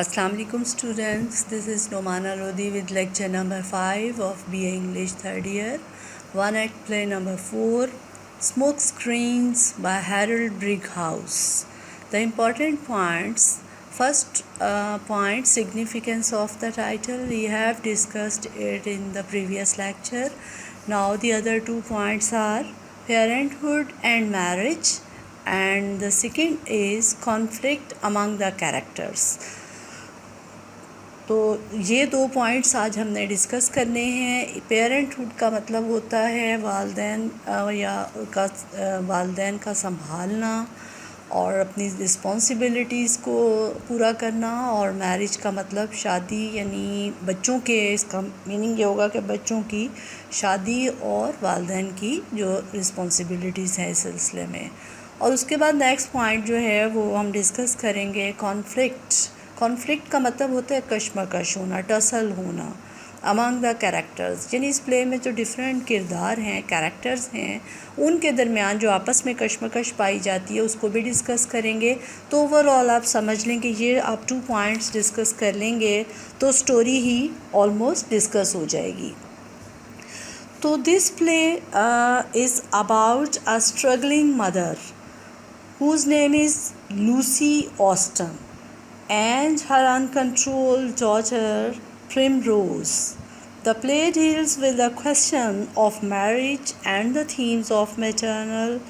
Assalamu alaikum students, this is Nomana Lodi with lecture number 5 of BA English 3rd year. One act play number 4, Smoke Screens by Harold Brighouse. The important points, first point, significance of the title. We have discussed it in the previous lecture. Now the other 2 points are parenthood and marriage, and the second is conflict among the characters. तो ये 2 points आज हमने discuss करने हैं। Parenthood का मतलब होता है वालदैन का संभालना और अपनी रिस्पॉन्सिबिलिटीज़ को पूरा करना, और मैरिज का मतलब शादी, यानी बच्चों के, इसका मीनिंग ये होगा कि बच्चों की शादी और वालदैन की जो रिस्पॉन्सिबिलिटीज़ हैं इस सिलसिले में। और उसके बाद नेक्स्ट पॉइंट जो है वो हम डिस्कस करेंगे कॉन्फ्लिक्ट का मतलब होता है कशमकश होना, टसल होना अमंग द कैरेक्टर्स, यानी इस प्ले में जो डिफरेंट किरदार हैं, कैरेक्टर्स हैं, उनके दरमियान जो आपस में कशमकश पाई जाती है उसको भी डिस्कस करेंगे। तो ओवरऑल आप समझ लें कि ये आप 2 पॉइंट्स डिस्कस कर लेंगे तो स्टोरी ही ऑलमोस्ट डिस्कस हो जाएगी। तो this play is about a struggling mother whose name is Lucy Austen and her uncontrolled daughter Primrose. The play deals with the question of marriage and the themes of maternal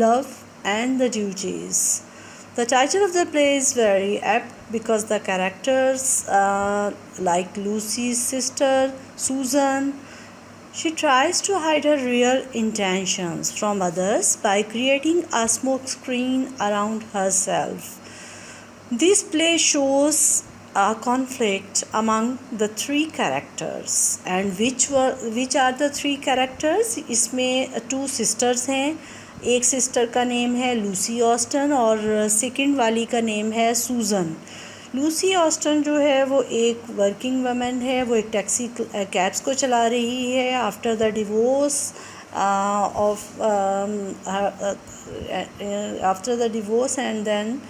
love and the duties. The title of the play is very apt because the characters, like Lucy's sister Susan, she tries to hide her real intentions from others by creating a smoke screen around herself. This play shows a conflict among the 3 characters. And which are the 3 characters? इसमें 2 sisters हैं। एक sister का name है Lucy Austin और second वाली का name है सूजन। लूसी ऑस्टन जो है वो एक वर्किंग वुमेन है, वो एक टैक्सी कैब्स को चला रही है after the divorce and then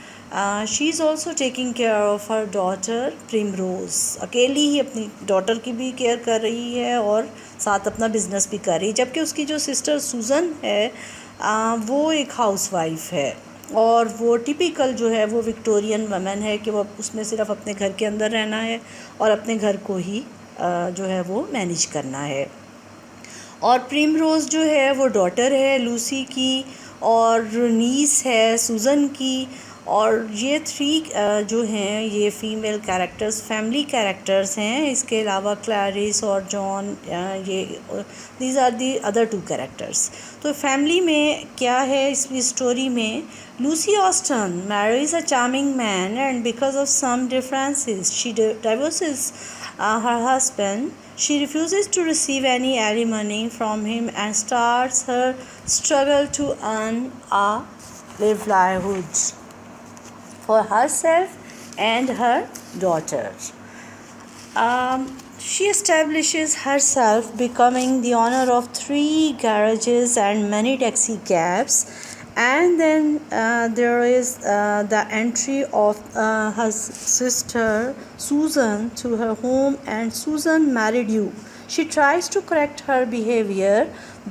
she is also taking care of her daughter Primrose. अकेली ही अपनी डॉटर की भी केयर कर रही है और साथ अपना बिजनेस भी कर रही है, जबकि उसकी जो सिस्टर सूजन है वो एक हाउसवाइफ है और वो टिपिकल जो है वो विक्टोरियन वुमेन है कि वो उसने सिर्फ अपने घर के अंदर रहना है और अपने घर को ही जो है वो मैनेज करना है। और प्रिमरोज़ जो है वो डॉटर है लूसी की और नीस है सूजन की। और ये 3 जो हैं ये फ़ीमेल कैरेक्टर्स, फैमिली कैरेक्टर्स हैं। इसके अलावा क्लैरिस और जॉन, ये these are the other 2 characters. तो फैमिली में क्या है इस स्टोरी में? Lucy Austen marries a charming man and because of some differences she divorces her husband. She refuses to receive any alimony from him and starts her struggle to earn a livelihood for herself and her daughter. She establishes herself, becoming the owner of 3 garages and many taxi cabs. And then there is the entry of her sister Susan to her home, and Susan married you. She tries to correct her behavior,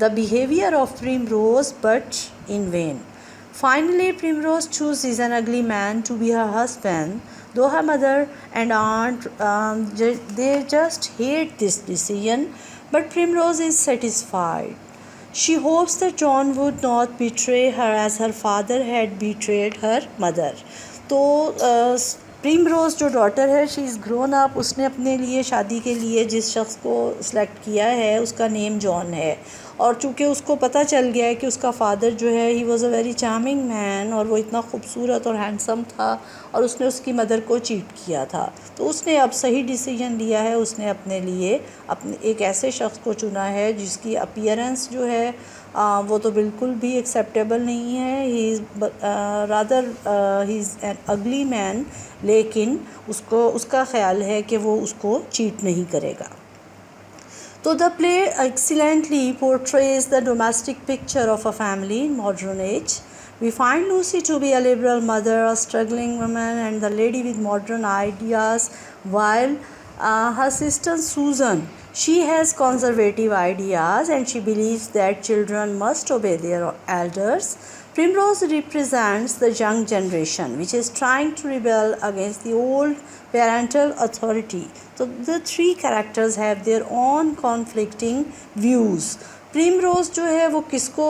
the behavior of Primrose, but in vain. Finally, Primrose chooses an ugly man to be her husband, though her mother and aunt they just hate this decision, but Primrose is satisfied. She hopes that John would not betray her as her father had betrayed her mother. तो Primrose जो daughter है she is grown up, उसने अपने लिए शादी के लिए जिस शख्स को सिलेक्ट किया है उसका नेम जॉन है। और चूँकि उसको पता चल गया है कि उसका फ़ादर जो है he was a very charming man और वो इतना खूबसूरत और हैंडसम था और उसने उसकी मदर को चीट किया था, तो उसने अब सही डिसीजन लिया है। उसने अपने लिए अपने एक ऐसे शख्स को चुना है जिसकी अपीयरेंस जो है वो तो बिल्कुल भी एक्सेप्टेबल नहीं है। ही इज़ एन अगली मैन, लेकिन उसका ख्याल है कि वो उसको चीट नहीं करेगा। So the play excellently portrays the domestic picture of a family in modern age. We find Lucy to be a liberal mother, a struggling woman, and the lady with modern ideas, while her sister Susan, she has conservative ideas and she believes that children must obey their elders. Primrose represents the young generation which is trying to rebel against the old parental authority. So the three characters have their own conflicting views. प्रीमरोज़ जो है वो किसको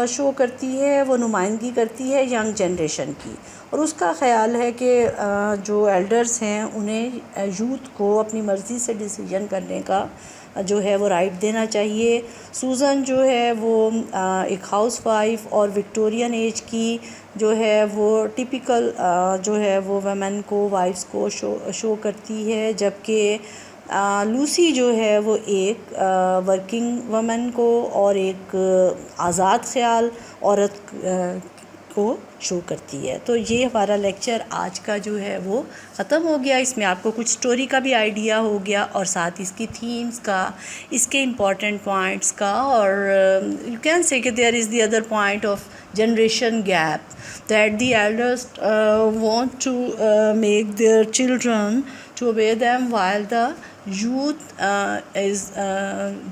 show करती है, वो नुमाइंदगी करती है यंग जनरेशन की, और उसका ख़्याल है कि जो एल्डर्स हैं उन्हें यूथ को अपनी मर्ज़ी से डिसीजन करने का जो है वो राइट देना चाहिए। सूज़न जो है वो एक हाउसवाइफ और विक्टोरियन एज की जो है वो टिपिकल जो है वो वमेन को, वाइफ्स को शो करती है, जबकि लूसी जो है वो एक वर्किंग वमन को और एक आज़ाद ख़्याल औरत को शो करती है। तो ये हमारा लेक्चर आज का जो है वो ख़त्म हो गया। इसमें आपको कुछ स्टोरी का भी आइडिया हो गया और साथ इसकी थीम्स का, इसके इम्पॉर्टेंट पॉइंट्स का, और यू कैन से कि there is the other point of generation gap, that the elders want to make their children to obey them, while the youth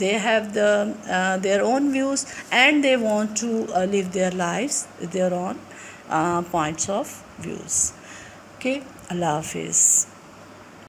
they have their own views and they want to live their lives with their own points of views. Okay, Allah Hafiz.